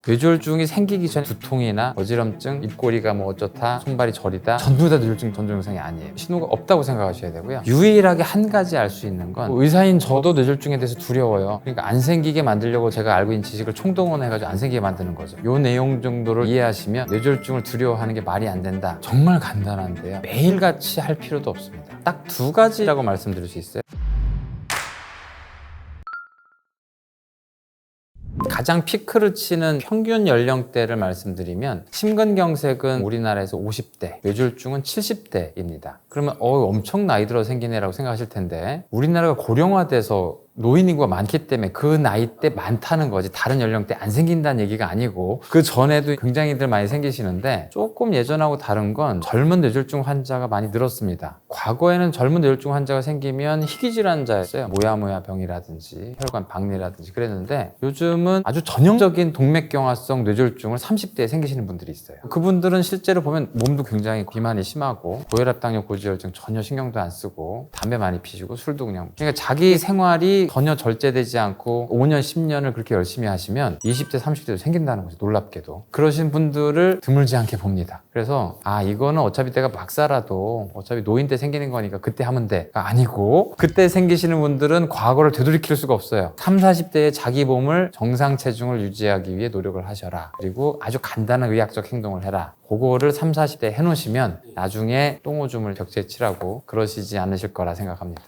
뇌졸중이 생기기 전에 두통이나 어지럼증, 입꼬리가 뭐 어쩌다, 손발이 저리다 전부 다 뇌졸중 전조 증상이 아니에요. 신호가 없다고 생각하셔야 되고요. 유일하게 한 가지 알 수 있는 건 의사인 저도 뇌졸중에 대해서 두려워요. 그러니까 안 생기게 만들려고 제가 알고 있는 지식을 총동원해가지고 안 생기게 만드는 거죠. 요 내용 정도를 이해하시면 뇌졸중을 두려워하는 게 말이 안 된다. 정말 간단한데요. 매일같이 할 필요도 없습니다. 딱 두 가지라고 말씀드릴 수 있어요. 가장 피크를 치는 평균 연령대를 말씀드리면 심근경색은 우리나라에서 50대, 뇌졸중은 70대입니다. 그러면 엄청 나이 들어 생긴 애라고 생각하실 텐데 우리나라가 고령화돼서 노인 인구가 많기 때문에 그 나이 때 많다는 거지 다른 연령대 안 생긴다는 얘기가 아니고 그 전에도 굉장히들 많이 생기시는데 조금 예전하고 다른 건 젊은 뇌졸중 환자가 많이 늘었습니다. 과거에는 젊은 뇌졸중 환자가 생기면 희귀질환자였어요. 모야모야 병이라든지 혈관 박리라든지 그랬는데 요즘은 아주 전형적인 동맥경화성 뇌졸중을 30대에 생기시는 분들이 있어요. 그분들은 실제로 보면 몸도 굉장히 비만이 심하고 고혈압, 당뇨, 고지혈증 전혀 신경도 안 쓰고 담배 많이 피시고 술도 그냥 그러니까 자기 생활이 전혀 절제되지 않고 5년, 10년을 그렇게 열심히 하시면 20대, 30대도 생긴다는 거죠. 놀랍게도. 그러신 분들을 드물지 않게 봅니다. 그래서 이거는 어차피 내가 막 살아도 어차피 노인 때 생기는 거니까 그때 하면 돼가 아니고 그때 생기시는 분들은 과거를 되돌이킬 수가 없어요. 30, 40대에 자기 몸을 정상 체중을 유지하기 위해 노력을 하셔라. 그리고 아주 간단한 의학적 행동을 해라. 그거를 30, 40대 해놓으시면 나중에 똥오줌을 격제치라고 그러시지 않으실 거라 생각합니다.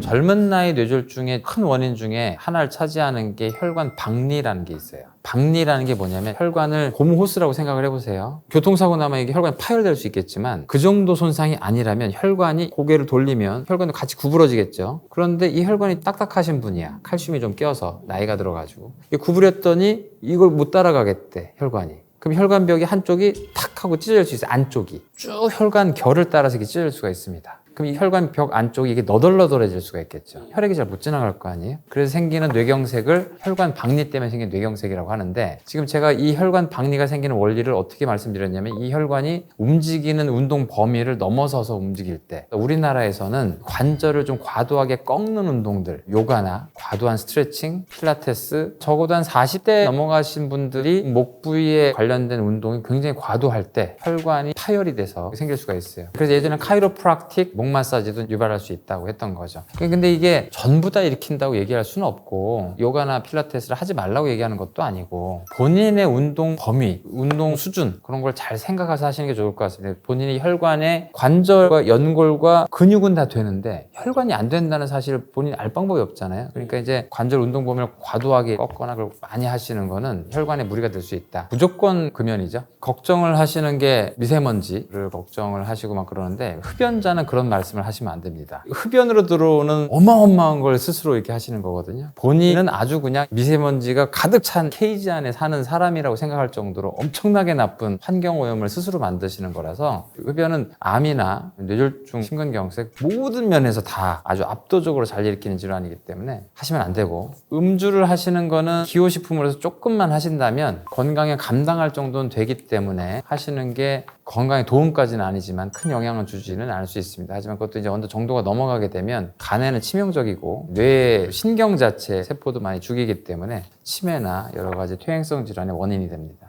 젊은 나이 뇌졸중의 큰 원인 중에 하나를 차지하는 게 혈관 박리라는 게 있어요. 박리라는 게 뭐냐면 혈관을 고무 호스라고 생각을 해보세요. 교통사고 나면 이게 혈관이 파열될 수 있겠지만 그 정도 손상이 아니라면 혈관이 고개를 돌리면 혈관도 같이 구부러지겠죠. 그런데 이 혈관이 딱딱하신 분이야. 칼슘이 좀 껴서 나이가 들어가지고 구부렸더니 이걸 못 따라가겠대 혈관이. 그럼 혈관벽이 한쪽이 탁 하고 찢어질 수 있어요. 안쪽이 쭉 혈관 결을 따라서 이렇게 찢어질 수가 있습니다. 그럼 이 혈관벽 안쪽이 이게 너덜너덜해질 수가 있겠죠. 혈액이 잘 못 지나갈 거 아니에요. 그래서 생기는 뇌경색을 혈관 박리 때문에 생긴 뇌경색이라고 하는데 지금 제가 이 혈관 박리가 생기는 원리를 어떻게 말씀드렸냐면 이 혈관이 움직이는 운동 범위를 넘어서서 움직일 때 우리나라에서는 관절을 좀 과도하게 꺾는 운동들 요가나 과도한 스트레칭, 필라테스 적어도 한 40대 넘어가신 분들이 목 부위에 관련된 운동이 굉장히 과도할 때 혈관이 파열이 돼서 생길 수가 있어요. 그래서 예전에 카이로프락틱 목 마사지도 유발할 수 있다고 했던 거죠. 근데 이게 전부 다 일으킨다고 얘기할 수는 없고 요가나 필라테스를 하지 말라고 얘기하는 것도 아니고 본인의 운동 범위, 운동 수준 그런 걸 잘 생각해서 하시는 게 좋을 것 같습니다. 본인의 혈관의 관절과 연골과 근육은 다 되는데 혈관이 안 된다는 사실을 본인이 알 방법이 없잖아요. 그러니까 이제 관절 운동 범위를 과도하게 꺾거나 그걸 많이 하시는 거는 혈관에 무리가 될 수 있다. 무조건 금연이죠. 걱정을 하시는 게 미세먼지를 걱정을 하시고 막 그러는데 흡연자는 그런 말씀을 하시면 안 됩니다. 흡연으로 들어오는 어마어마한 걸 스스로 이렇게 하시는 거거든요. 본인은 아주 그냥 미세먼지가 가득 찬 케이지 안에 사는 사람이라고 생각할 정도로 엄청나게 나쁜 환경오염을 스스로 만드시는 거라서 흡연은 암이나 뇌졸중, 심근경색 모든 면에서 다 아주 압도적으로 잘 일으키는 질환이기 때문에 하시면 안 되고 음주를 하시는 거는 기호식품으로 해서 조금만 하신다면 건강에 감당할 정도는 되기 때문에 하시는 게 건강에 도움까지는 아니지만 큰 영향을 주지는 않을 수 있습니다. 하지만 그것도 이제 어느 정도가 넘어가게 되면 간에는 치명적이고 뇌 신경 자체 세포도 많이 죽이기 때문에 치매나 여러 가지 퇴행성 질환의 원인이 됩니다.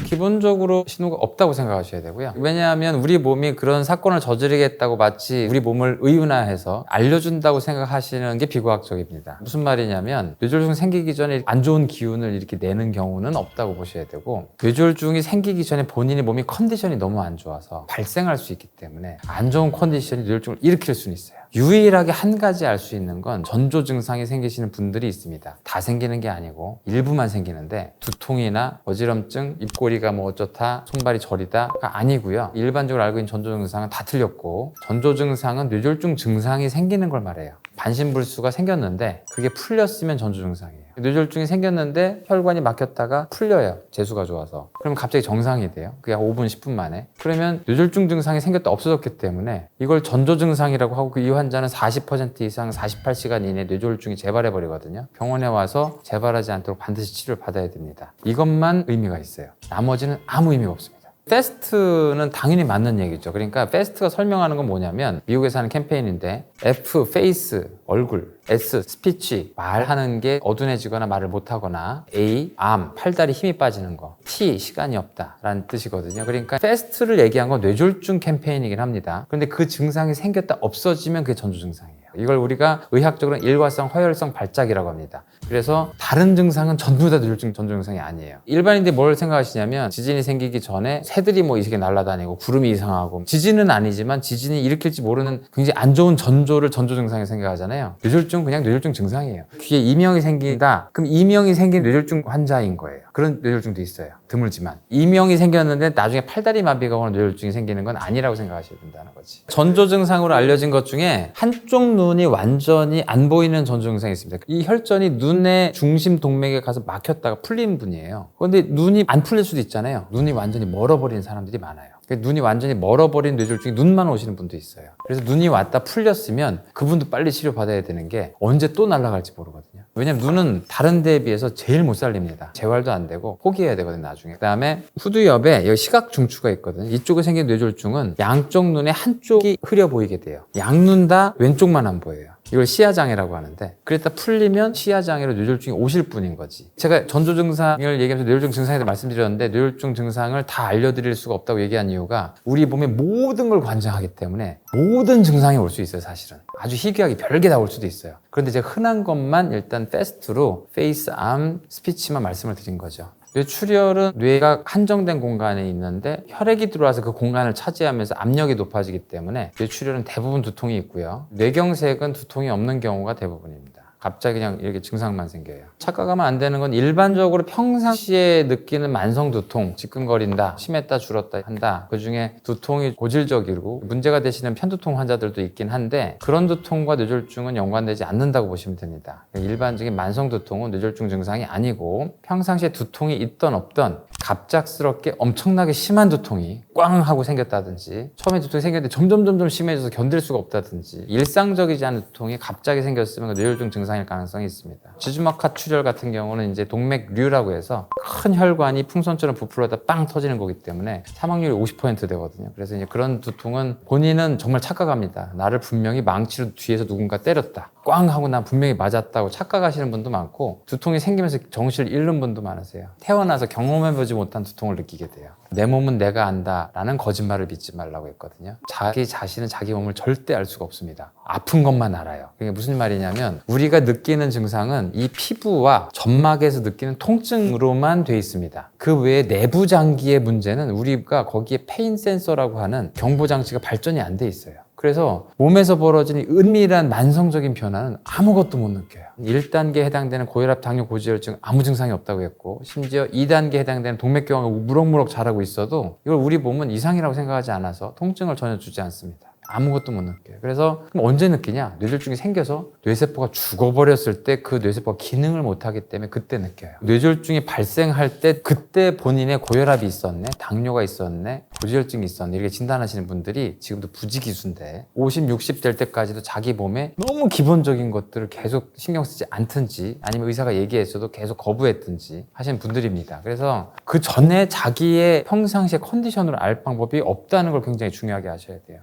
기본적으로 신호가 없다고 생각하셔야 되고요. 왜냐하면 우리 몸이 그런 사건을 저지르겠다고 마치 우리 몸을 의윤화해서 알려준다고 생각하시는 게 비과학적입니다. 무슨 말이냐면 뇌졸중 생기기 전에 안 좋은 기운을 이렇게 내는 경우는 없다고 보셔야 되고 뇌졸중이 생기기 전에 본인의 몸이 컨디션이 너무 안 좋아서 발생할 수 있기 때문에 안 좋은 컨디션이 뇌졸중을 일으킬 수는 있어요. 유일하게 한 가지 알 수 있는 건 전조 증상이 생기시는 분들이 있습니다. 다 생기는 게 아니고 일부만 생기는데 두통이나 어지럼증, 입꼬리가 뭐 어쩌다, 손발이 저리다가 아니고요. 일반적으로 알고 있는 전조 증상은 다 틀렸고 전조 증상은 뇌졸중 증상이 생기는 걸 말해요. 반신불수가 생겼는데 그게 풀렸으면 전조 증상이에요. 뇌졸중이 생겼는데 혈관이 막혔다가 풀려요. 재수가 좋아서. 그러면 갑자기 정상이 돼요. 그게 한 5분, 10분 만에. 그러면 뇌졸중 증상이 생겼다 없어졌기 때문에 이걸 전조 증상이라고 하고 이 환자는 40% 이상 48시간 이내에 뇌졸중이 재발해버리거든요. 병원에 와서 재발하지 않도록 반드시 치료를 받아야 됩니다. 이것만 의미가 있어요. 나머지는 아무 의미가 없습니다. 패스트는 당연히 맞는 얘기죠. 그러니까 패스트가 설명하는 건 뭐냐면 미국에서 하는 캠페인인데 F, 페이스, 얼굴 S, 스피치, 말하는 게 어둔해지거나 말을 못하거나, A, 암, 팔다리 힘이 빠지는 거, T, 시간이 없다 라는 뜻이거든요. 그러니까 패스트를 얘기한 건 뇌졸중 캠페인이긴 합니다. 그런데 그 증상이 생겼다 없어지면 그게 전조 증상이에요. 이걸 우리가 의학적으로는 일과성 허혈성 발작이라고 합니다. 그래서 다른 증상은 전부 다 뇌졸중 전조 증상이 아니에요. 일반인들이 뭘 생각하시냐면 지진이 생기기 전에 새들이 뭐 이렇게 날아다니고 구름이 이상하고, 지진은 아니지만 지진이 일으킬지 모르는 굉장히 안 좋은 전조를 전조 증상에 생각하잖아요. 뇌졸중 그냥 뇌졸중 증상이에요. 귀에 이명이 생긴다, 그럼 이명이 생긴 뇌졸중 환자인 거예요. 그런 뇌졸중도 있어요. 드물지만 이명이 생겼는데 나중에 팔다리 마비가 오거나 뇌졸중이 생기는 건 아니라고 생각하셔야 된다는 거지. 전조 증상으로 알려진 것 중에 한쪽 눈이 완전히 안 보이는 전조 증상이 있습니다. 이 혈전이 눈의 중심 동맥에 가서 막혔다가 풀린 분이에요. 그런데 눈이 안 풀릴 수도 있잖아요. 눈이 완전히 멀어버린 사람들이 많아요. 눈이 완전히 멀어버린 뇌졸중이 눈만 오시는 분도 있어요. 그래서 눈이 왔다 풀렸으면 그분도 빨리 치료받아야 되는 게 언제 또 날아갈지 모르거든요. 왜냐면 눈은 다른 데에 비해서 제일 못 살립니다. 재활도 안 되고 포기해야 되거든요, 나중에. 그 다음에 후두엽에 여기 시각 중추가 있거든요. 이쪽에 생긴 뇌졸중은 양쪽 눈에 한쪽이 흐려 보이게 돼요. 양눈 다 왼쪽만 안 보여요. 이걸 시야장애라고 하는데, 그랬다 풀리면 시야장애로 뇌졸중이 오실 뿐인 거지. 제가 전조 증상을 얘기하면서 뇌졸중 증상에 대해 말씀드렸는데, 뇌졸중 증상을 다 알려드릴 수가 없다고 얘기한 이유가 우리 몸의 모든 걸 관장하기 때문에 모든 증상이 올 수 있어요. 사실은 아주 희귀하게 별게 다 올 수도 있어요. 그런데 제가 흔한 것만 일단 패스트로 페이스, 암, 스피치만 말씀을 드린 거죠. 뇌출혈은 뇌가 한정된 공간에 있는데 혈액이 들어와서 그 공간을 차지하면서 압력이 높아지기 때문에 뇌출혈은 대부분 두통이 있고요. 뇌경색은 두통이 없는 경우가 대부분입니다. 갑자기 그냥 이렇게 증상만 생겨요. 착각하면 안 되는 건 일반적으로 평상시에 느끼는 만성 두통, 지끈거린다, 심했다, 줄었다 한다. 그중에 두통이 고질적이고 문제가 되시는 편두통 환자들도 있긴 한데, 그런 두통과 뇌졸중은 연관되지 않는다고 보시면 됩니다. 일반적인 만성 두통은 뇌졸중 증상이 아니고, 평상시에 두통이 있던 없던 갑작스럽게 엄청나게 심한 두통이 꽝 하고 생겼다든지, 처음에 두통이 생겼는데 점점 심해져서 견딜 수가 없다든지, 일상적이지 않은 두통이 갑자기 생겼으면 그 뇌졸중 증상일 가능성이 있습니다. 지주막하 출혈 같은 경우는 이제 동맥류라고 해서 큰 혈관이 풍선처럼 부풀어다 빵 터지는 거기 때문에 사망률이 50% 되거든요. 그래서 이제 그런 두통은 본인은 정말 착각합니다. 나를 분명히 망치로 뒤에서 누군가 때렸다, 꽝 하고 난 분명히 맞았다고 착각하시는 분도 많고, 두통이 생기면서 정신을 잃는 분도 많으세요. 태어나서 경험해보지 못한 두통을 느끼게 돼요. 내 몸은 내가 안다 라는 거짓말을 믿지 말라고 했거든요. 자기 자신은 자기 몸을 절대 알 수가 없습니다. 아픈 것만 알아요. 그게 무슨 말이냐면, 우리가 느끼는 증상은 이 피부와 점막에서 느끼는 통증으로만 돼 있습니다. 그 외에 내부 장기의 문제는 우리가 거기에 페인 센서라고 하는 경보 장치가 발전이 안 돼 있어요. 그래서 몸에서 벌어지는 은밀한 만성적인 변화는 아무것도 못 느껴요. 1단계에 해당되는 고혈압, 당뇨, 고지혈증 아무 증상이 없다고 했고, 심지어 2단계에 해당되는 동맥경화가 무럭무럭 자라고 있어도 이걸 우리 몸은 이상이라고 생각하지 않아서 통증을 전혀 주지 않습니다. 아무것도 못 느껴요. 그래서 그럼 언제 느끼냐? 뇌졸중이 생겨서 뇌세포가 죽어버렸을 때 그 뇌세포가 기능을 못하기 때문에 그때 느껴요. 뇌졸중이 발생할 때 그때 본인의 고혈압이 있었네, 당뇨가 있었네, 고지혈증이 있었네, 이렇게 진단하시는 분들이 지금도 부지기수인데 50, 60 될 때까지도 자기 몸에 너무 기본적인 것들을 계속 신경 쓰지 않든지, 아니면 의사가 얘기했어도 계속 거부했든지 하시는 분들입니다. 그래서 그 전에 자기의 평상시의 컨디션으로 알 방법이 없다는 걸 굉장히 중요하게 하셔야 돼요.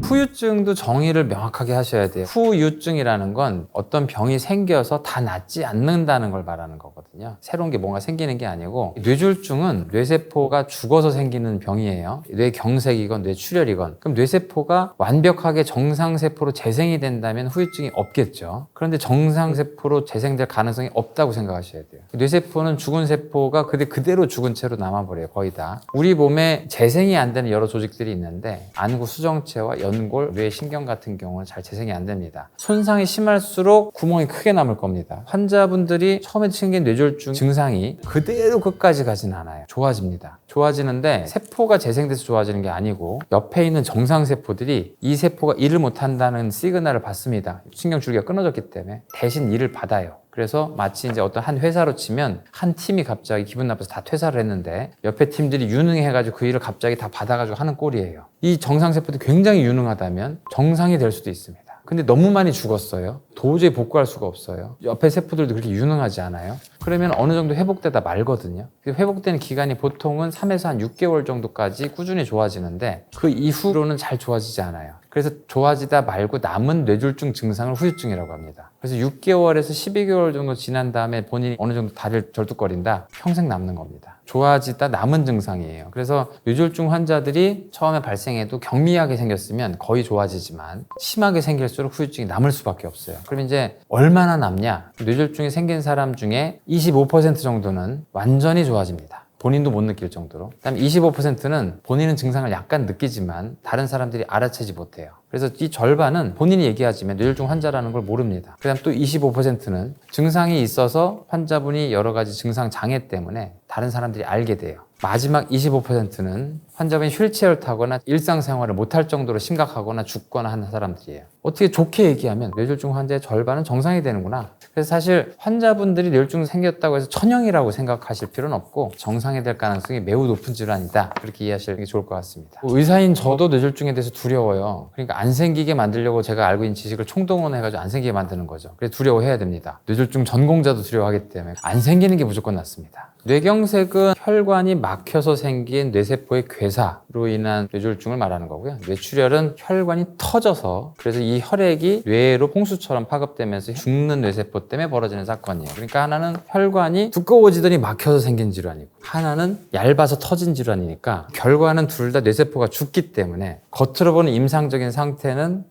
후유증도 정의를 명확하게 하셔야 돼요. 후유증이라는 건 어떤 병이 생겨서 다 낫지 않는다는 걸 말하는 거거든요. 새로운 게 뭔가 생기는 게 아니고, 뇌졸중은 뇌세포가 죽어서 생기는 병이에요. 뇌경색이건 뇌출혈이건. 그럼 뇌세포가 완벽하게 정상세포로 재생이 된다면 후유증이 없겠죠. 그런데 정상세포로 재생될 가능성이 없다고 생각하셔야 돼요. 뇌세포는 죽은 세포가 그대로 죽은 채로 남아버려요. 거의 다. 우리 몸에 재생이 안 되는 여러 조직들이 있는데, 안구 수정체와 연골, 뇌 신경 같은 경우는 잘 재생이 안 됩니다. 손상이 심할수록 구멍이 크게 남을 겁니다. 환자분들이 처음에 생긴 뇌졸중 증상이 그대로 끝까지 가진 않아요. 좋아집니다. 좋아지는데 세포가 재생돼서 좋아지는 게 아니고, 옆에 있는 정상세포들이 이 세포가 일을 못한다는 시그널을 받습니다. 신경줄기가 끊어졌기 때문에 대신 일을 받아요. 그래서 마치 이제 어떤 한 회사로 치면 한 팀이 갑자기 기분 나빠서 다 퇴사를 했는데 옆에 팀들이 유능해가지고 그 일을 갑자기 다 받아가지고 하는 꼴이에요. 이 정상세포도 굉장히 유능하다면 정상이 될 수도 있습니다. 근데 너무 많이 죽었어요. 도저히 복구할 수가 없어요. 옆에 세포들도 그렇게 유능하지 않아요. 그러면 어느 정도 회복되다 말거든요. 회복되는 기간이 보통은 3에서 한 6개월 정도까지 꾸준히 좋아지는데 그 이후로는 잘 좋아지지 않아요. 그래서 좋아지다 말고 남은 뇌졸중 증상을 후유증이라고 합니다. 그래서 6개월에서 12개월 정도 지난 다음에 본인이 어느 정도 다리를 절뚝거린다, 평생 남는 겁니다. 좋아지다 남은 증상이에요. 그래서 뇌졸중 환자들이 처음에 발생해도 경미하게 생겼으면 거의 좋아지지만 심하게 생길수록 후유증이 남을 수밖에 없어요. 그럼 이제 얼마나 남냐? 뇌졸중이 생긴 사람 중에 25% 정도는 완전히 좋아집니다. 본인도 못 느낄 정도로. 그다음 25%는 본인은 증상을 약간 느끼지만 다른 사람들이 알아채지 못해요. 그래서 이 절반은 본인이 얘기하지만 뇌졸중 환자라는 걸 모릅니다. 그다음 또 25%는 증상이 있어서 환자분이 여러 가지 증상 장애 때문에 다른 사람들이 알게 돼요. 마지막 25%는 환자분이 휠체어를 타거나 일상생활을 못할 정도로 심각하거나 죽거나 하는 사람들이에요. 어떻게 좋게 얘기하면 뇌졸중 환자의 절반은 정상이 되는구나. 그래서 사실 환자분들이 뇌졸중 생겼다고 해서 천형이라고 생각하실 필요는 없고 정상이 될 가능성이 매우 높은 질환이다. 그렇게 이해하시는 게 좋을 것 같습니다. 의사인 저도 뇌졸중에 대해서 두려워요. 그러니까 안 생기게 만들려고 제가 알고 있는 지식을 총동원해가지고 안 생기게 만드는 거죠. 그래서 두려워해야 됩니다. 뇌졸중 전공자도 두려워하기 때문에 안 생기는 게 무조건 낫습니다. 뇌경색은 혈관이 막혀서 생긴 뇌세포의 괴사로 인한 뇌졸중을 말하는 거고요. 뇌출혈은 혈관이 터져서 그래서 이 혈액이 뇌로 홍수처럼 파급되면서 죽는 뇌세포 때문에 벌어지는 사건이에요. 그러니까 하나는 혈관이 두꺼워지더니 막혀서 생긴 질환이고 하나는 얇아서 터진 질환이니까 결과는 둘 다 뇌세포가 죽기 때문에 겉으로 보는 임상적인 상태는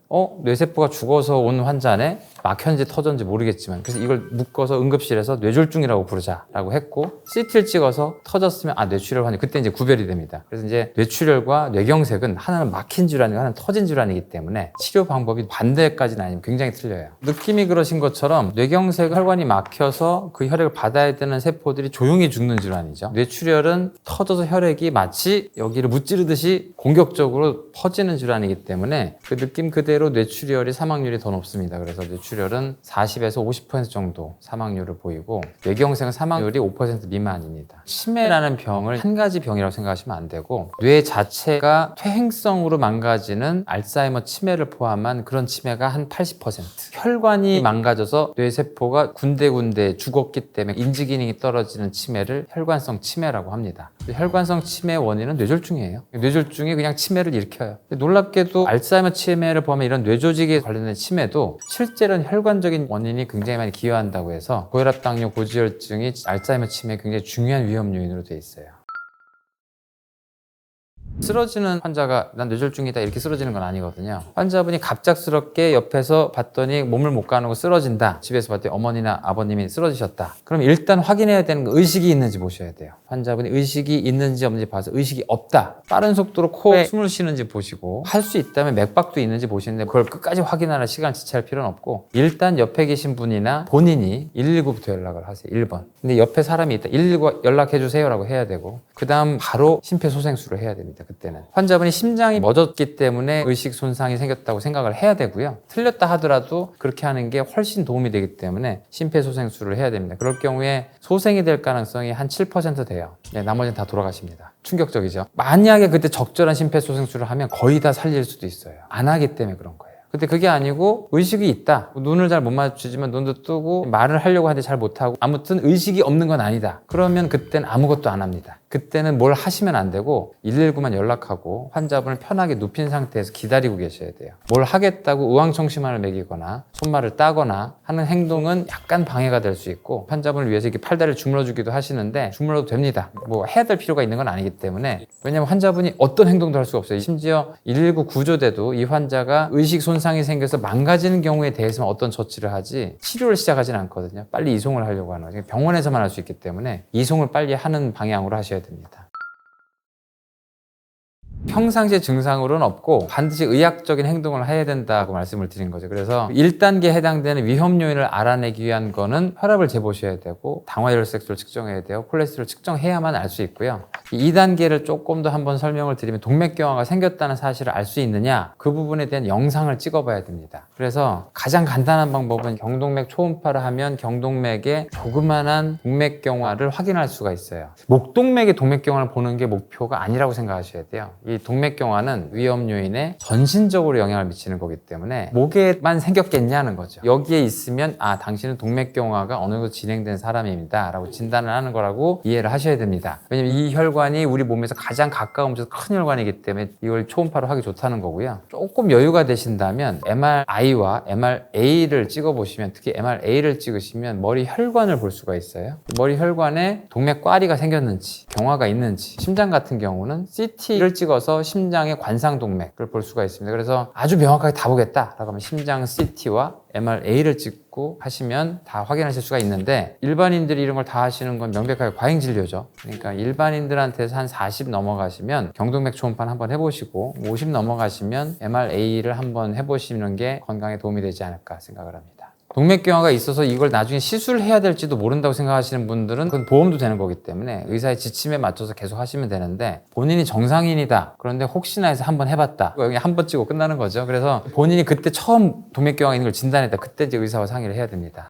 뇌세포가 죽어서 온 환자네? 막혔는지 터졌는지 모르겠지만 그래서 이걸 묶어서 응급실에서 뇌졸중이라고 부르자라고 했고 CT를 찍어서 터졌으면 뇌출혈 환자 그때 이제 구별이 됩니다. 그래서 이제 뇌출혈과 뇌경색은 하나는 막힌 질환이고 하나는 터진 질환이기 때문에 치료 방법이 반대까지는 아니면 굉장히 틀려요. 느낌이 그러신 것처럼 뇌경색 혈관이 막혀서 그 혈액을 받아야 되는 세포들이 조용히 죽는 질환이죠. 뇌출혈은 터져서 혈액이 마치 여기를 무찌르듯이 공격적으로 퍼지는 질환이기 때문에 그 느낌 그대로 뇌출혈이 사망률이 더 높습니다. 그래서 뇌출혈은 40에서 50% 정도 사망률을 보이고 뇌경색은 사망률이 5% 미만입니다. 치매라는 병을 한 가지 병이라고 생각하시면 안 되고 뇌 자체가 퇴행성으로 망가지는 알츠하이머 치매를 포함한 그런 치매가 한 80%. 혈관이 망가져서 뇌세포가 군데군데 죽었기 때문에 인지 기능이 떨어지는 치매를 혈관성 치매라고 합니다. 혈관성 치매의 원인은 뇌졸중이에요. 뇌졸중이 그냥 치매를 일으켜요. 놀랍게도 알츠하이머 치매를 보면 이런 뇌조직에 관련된 치매도 실제로는 혈관적인 원인이 굉장히 많이 기여한다고 해서 고혈압, 당뇨, 고지혈증이 알츠하이머 치매의 굉장히 중요한 위험 요인으로 되어 있어요. 쓰러지는 환자가 난 뇌졸중이다 이렇게 쓰러지는 건 아니거든요. 환자분이 갑작스럽게 옆에서 봤더니 몸을 못 가누고 쓰러진다. 집에서 봤더니 어머니나 아버님이 쓰러지셨다. 그럼 일단 확인해야 되는 건 의식이 있는지 보셔야 돼요. 환자분이 의식이 있는지 없는지 봐서 의식이 없다. 빠른 속도로 코에 숨을 쉬는지 보시고 할 수 있다면 맥박도 있는지 보시는데 그걸 끝까지 확인하는 시간을 지체할 필요는 없고 일단 옆에 계신 분이나 본인이 119부터 연락을 하세요. 1번. 근데 옆에 사람이 있다. 119 연락해 주세요라고 해야 되고 그 다음 바로 심폐소생술을 해야 됩니다. 그때는 환자분이 심장이 멎었기 때문에 의식 손상이 생겼다고 생각을 해야 되고요. 틀렸다 하더라도 그렇게 하는 게 훨씬 도움이 되기 때문에 심폐소생술을 해야 됩니다. 그럴 경우에 소생이 될 가능성이 한 7% 돼요. 나머지는 다 돌아가십니다. 충격적이죠. 만약에 그때 적절한 심폐소생술을 하면 거의 다 살릴 수도 있어요. 안 하기 때문에 그런 거예요. 근데 그게 아니고 의식이 있다. 눈을 잘 못 맞추지만 눈도 뜨고 말을 하려고 하는데 잘 못하고 아무튼 의식이 없는 건 아니다. 그러면 그때는 아무것도 안 합니다. 그때는 뭘 하시면 안 되고 119만 연락하고 환자분을 편하게 눕힌 상태에서 기다리고 계셔야 돼요. 뭘 하겠다고 우왕청심환을 먹이거나 손말을 따거나 하는 행동은 약간 방해가 될 수 있고 환자분을 위해서 이렇게 팔다리를 주물러주기도 하시는데 주물러도 됩니다. 뭐 해야 될 필요가 있는 건 아니기 때문에 왜냐면 환자분이 어떤 행동도 할 수가 없어요. 심지어 119 구조대도 이 환자가 의식 손상이 생겨서 망가지는 경우에 대해서만 어떤 조치를 하지 치료를 시작하지는 않거든요. 빨리 이송을 하려고 하는 거죠. 병원에서만 할 수 있기 때문에 이송을 빨리 하는 방향으로 하셔야 됩니다. 평상시에 증상으로는 없고 반드시 의학적인 행동을 해야 된다고 말씀을 드린 거죠. 그래서 1단계에 해당되는 위험 요인을 알아내기 위한 거는 혈압을 재보셔야 되고 당화혈색소를 측정해야 돼요. 콜레스테롤을 측정해야만 알 수 있고요. 2단계를 조금 더 한번 설명을 드리면 동맥경화가 생겼다는 사실을 알 수 있느냐 그 부분에 대한 영상을 찍어봐야 됩니다. 그래서 가장 간단한 방법은 경동맥 초음파를 하면 경동맥의 조그만한 동맥경화를 확인할 수가 있어요. 목동맥의 동맥경화를 보는 게 목표가 아니라고 생각하셔야 돼요. 이 이 동맥경화는 위험 요인에 전신적으로 영향을 미치는 거기 때문에 목에만 생겼겠냐는 거죠. 여기에 있으면 당신은 동맥경화가 어느 정도 진행된 사람입니다 라고 진단을 하는 거라고 이해를 하셔야 됩니다. 왜냐면 이 혈관이 우리 몸에서 가장 가까운 곳에서 큰 혈관이기 때문에 이걸 초음파로 하기 좋다는 거고요. 조금 여유가 되신다면 MRI와 MRA를 찍어보시면, 특히 MRA를 찍으시면 머리 혈관을 볼 수가 있어요. 머리 혈관에 동맥꽈리가 생겼는지, 경화가 있는지, 심장 같은 경우는 CT를 찍어서 심장의 관상동맥을 볼 수가 있습니다. 그래서 아주 명확하게 다 보겠다라고 하면 심장 CT와 MRA를 찍고 하시면 다 확인하실 수가 있는데, 일반인들이 이런 걸 다 하시는 건 명백하게 과잉진료죠. 그러니까 일반인들한테서 한 40 넘어가시면 경동맥 초음파를 한번 해보시고 50 넘어가시면 MRA를 한번 해보시는 게 건강에 도움이 되지 않을까 생각을 합니다. 동맥경화가 있어서 이걸 나중에 시술해야 될지도 모른다고 생각하시는 분들은 그건 보험도 되는 거기 때문에 의사의 지침에 맞춰서 계속 하시면 되는데, 본인이 정상인이다, 그런데 혹시나 해서 한번 해봤다, 여기 한번 찍고 끝나는 거죠. 그래서 본인이 그때 처음 동맥경화가 있는 걸 진단했다, 그때 이제 의사와 상의를 해야 됩니다.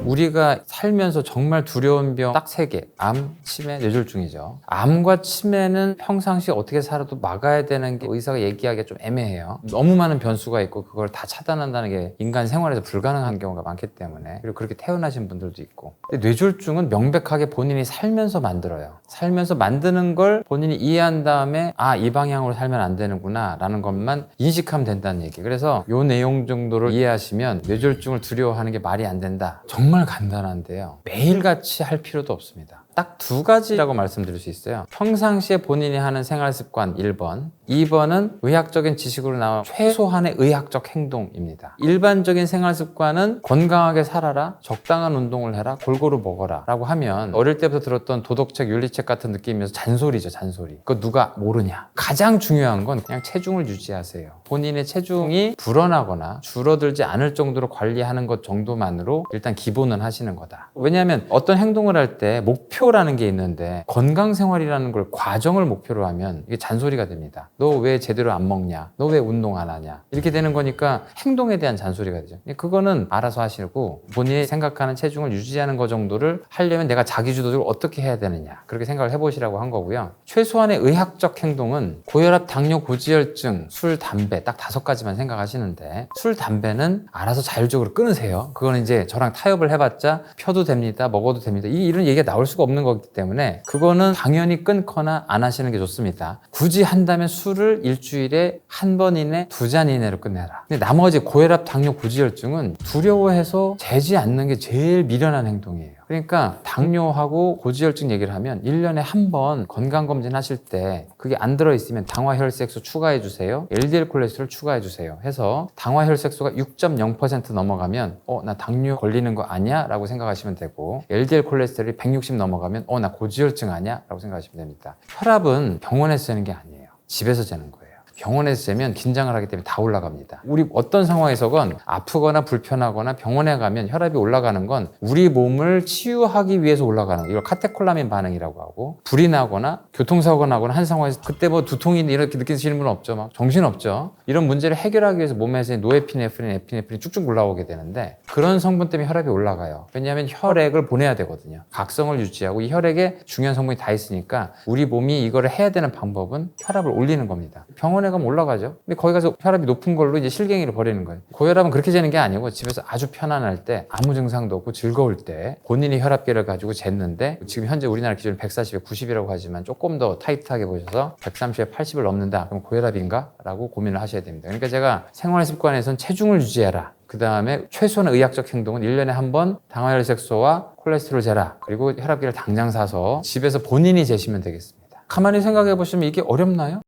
우리가 살면서 정말 두려운 병 딱 3개, 암, 치매, 뇌졸중이죠. 암과 치매는 평상시 어떻게 살아도 막아야 되는 게 의사가 얘기하기가 좀 애매해요. 너무 많은 변수가 있고 그걸 다 차단한다는 게 인간 생활에서 불가능한 경우가 많기 때문에, 그리고 그렇게 태어나신 분들도 있고. 근데 뇌졸중은 명백하게 본인이 살면서 만들어요. 살면서 만드는 걸 본인이 이해한 다음에 이 방향으로 살면 안 되는구나 라는 것만 인식하면 된다는 얘기. 그래서 이 내용 정도를 이해하시면 뇌졸중을 두려워하는 게 말이 안 된다. 정말 간단한데요, 매일같이 할 필요도 없습니다. 딱 2가지라고 말씀드릴 수 있어요. 평상시에 본인이 하는 생활습관 1번, 2번은 의학적인 지식으로 나온 최소한의 의학적 행동입니다. 일반적인 생활습관은 건강하게 살아라, 적당한 운동을 해라, 골고루 먹어라 라고 하면 어릴 때부터 들었던 도덕책, 윤리책 같은 느낌이면서 잔소리죠, 잔소리. 그거 누가 모르냐. 가장 중요한 건 그냥 체중을 유지하세요. 본인의 체중이 불어나거나 줄어들지 않을 정도로 관리하는 것 정도만으로 일단 기본은 하시는 거다. 왜냐하면 어떤 행동을 할 때 목표라는 게 있는데, 건강생활이라는 걸 과정을 목표로 하면 이게 잔소리가 됩니다. 너 왜 제대로 안 먹냐? 너 왜 운동 안 하냐? 이렇게 되는 거니까 행동에 대한 잔소리가 되죠. 그거는 알아서 하시고, 본인이 생각하는 체중을 유지하는 것 정도를 하려면 내가 자기주도적으로 어떻게 해야 되느냐, 그렇게 생각을 해보시라고 한 거고요. 최소한의 의학적 행동은 고혈압, 당뇨, 고지혈증, 술, 담배 딱 5가지만 생각하시는데, 술, 담배는 알아서 자율적으로 끊으세요. 그거는 이제 저랑 타협을 해봤자 펴도 됩니다, 먹어도 됩니다, 이런 얘기가 나올 수가 없는 거기 때문에 그거는 당연히 끊거나 안 하시는 게 좋습니다. 굳이 한다면 술을 일주일에 1번 이내 2잔 이내로 끝내라. 근데 나머지 고혈압, 당뇨, 고지혈증은 두려워해서 재지 않는 게 제일 미련한 행동이에요. 그러니까 당뇨하고 고지혈증 얘기를 하면 1년에 1번 건강검진 하실 때 그게 안 들어있으면 당화혈색소 추가해 주세요, LDL 콜레스테롤 추가해 주세요 해서 당화혈색소가 6.0% 넘어가면 나 당뇨 걸리는 거 아니야? 라고 생각하시면 되고, LDL 콜레스테롤이 160 넘어가면 나 고지혈증 아니야? 라고 생각하시면 됩니다. 혈압은 병원에서 재는 게 아니에요. 집에서 재는 거예요. 병원에서 재면 긴장을 하기 때문에 다 올라갑니다. 우리 어떤 상황에서건 아프거나 불편하거나 병원에 가면 혈압이 올라가는 건 우리 몸을 치유하기 위해서 올라가는 거예요. 이걸 카테콜라민 반응이라고 하고, 불이 나거나 교통사고가 나거나 한 상황에서 그때 두통이 이렇게 느끼시는 분은 없죠. 막 정신없죠. 이런 문제를 해결하기 위해서 몸에서 노에피네프린, 에피네프린이 쭉쭉 올라오게 되는데, 그런 성분 때문에 혈압이 올라가요. 왜냐하면 혈액을 보내야 되거든요. 각성을 유지하고 이 혈액에 중요한 성분이 다 있으니까 우리 몸이 이거를 해야 되는 방법은 혈압을 올리는 겁니다. 병원에 가면 올라가죠. 근데 거기 가서 혈압이 높은 걸로 이제 실갱이를 버리는 거예요. 고혈압은 그렇게 재는 게 아니고, 집에서 아주 편안할 때, 아무 증상도 없고 즐거울 때 본인이 혈압계를 가지고 쟀는데, 지금 현재 우리나라 기준 140에 90이라고 하지만 조금 더 타이트하게 보셔서 130에 80을 넘는다, 그럼 고혈압인가? 라고 고민을 하셔야 됩니다. 그러니까 제가 생활습관에선 체중을 유지해라, 그 다음에 최소한의 의학적 행동은 1년에 1번 당화혈색소와 콜레스테롤 재라, 그리고 혈압계를 당장 사서 집에서 본인이 재시면 되겠습니다. 가만히 생각해 보시면 이게 어렵나요?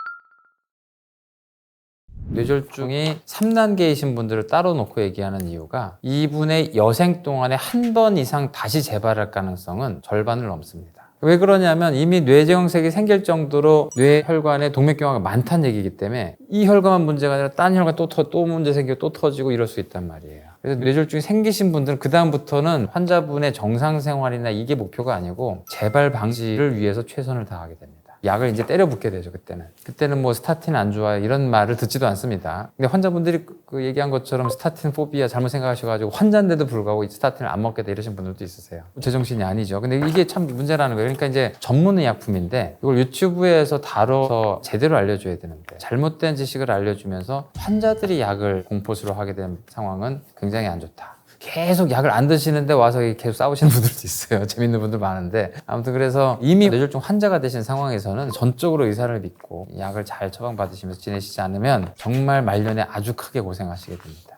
뇌졸중이 3단계이신 분들을 따로 놓고 얘기하는 이유가, 이분의 여생 동안에 1번 이상 다시 재발할 가능성은 절반을 넘습니다. 왜 그러냐면 이미 뇌경색이 생길 정도로 뇌혈관에 동맥경화가 많다는 얘기이기 때문에, 이 혈관만 문제가 아니라 딴 혈관 또 문제 생기고 또 터지고 이럴 수 있단 말이에요. 그래서 뇌졸중이 생기신 분들은 그 다음부터는 환자분의 정상생활이나 이게 목표가 아니고 재발 방지를 위해서 최선을 다하게 됩니다. 약을 이제 때려 붓게 되죠. 그때는 뭐 스타틴 안 좋아요 이런 말을 듣지도 않습니다. 근데 환자분들이 그 얘기한 것처럼 스타틴 포비아 잘못 생각하셔가지고 환자인데도 불구하고 스타틴을 안 먹게 돼 이러신 분들도 있으세요. 제정신이 아니죠. 근데 이게 참 문제라는 거예요. 그러니까 이제 전문의약품인데 이걸 유튜브에서 다뤄서 제대로 알려줘야 되는데 잘못된 지식을 알려주면서 환자들이 약을 공포스러워 하게 된 상황은 굉장히 안 좋다. 계속 약을 안 드시는데 와서 계속 싸우시는 분들도 있어요. 재밌는 분들 많은데. 아무튼 그래서 이미 뇌졸중 환자가 되신 상황에서는 전적으로 의사를 믿고 약을 잘 처방받으시면서 지내시지 않으면 정말 말년에 아주 크게 고생하시게 됩니다.